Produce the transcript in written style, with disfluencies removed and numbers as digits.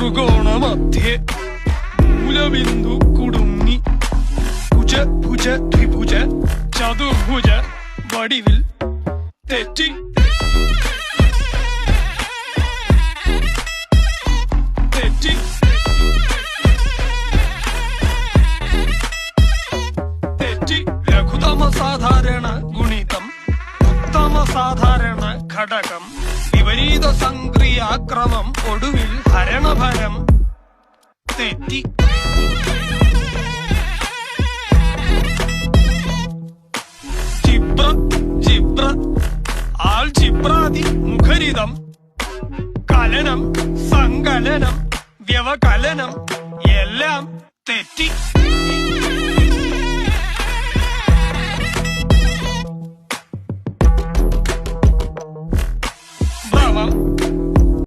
ത്രികോണമധ്യേ മൂലബിന്ദു കുടുങ്ങി ഭുജ ഭുജ ദ്വിഭുജ ചതുർഭുജ വടിവിൽ തെറ്റി തെറ്റി തെറ്റി ലഘുതമ സാധാരണ ഗുണിതം ഉത്തമ സാധാരണ ഘടകം വിപരീത സംക്രിയാക്രമം ഒടുവിൽ ഹരണഭരം തെറ്റി ജിബ്ര ജിബ്ര ആൾജിബ്രാതി മുഖരിതം കലനം സങ്കലനം വ്യവകലനം എല്ലാം തെറ്റി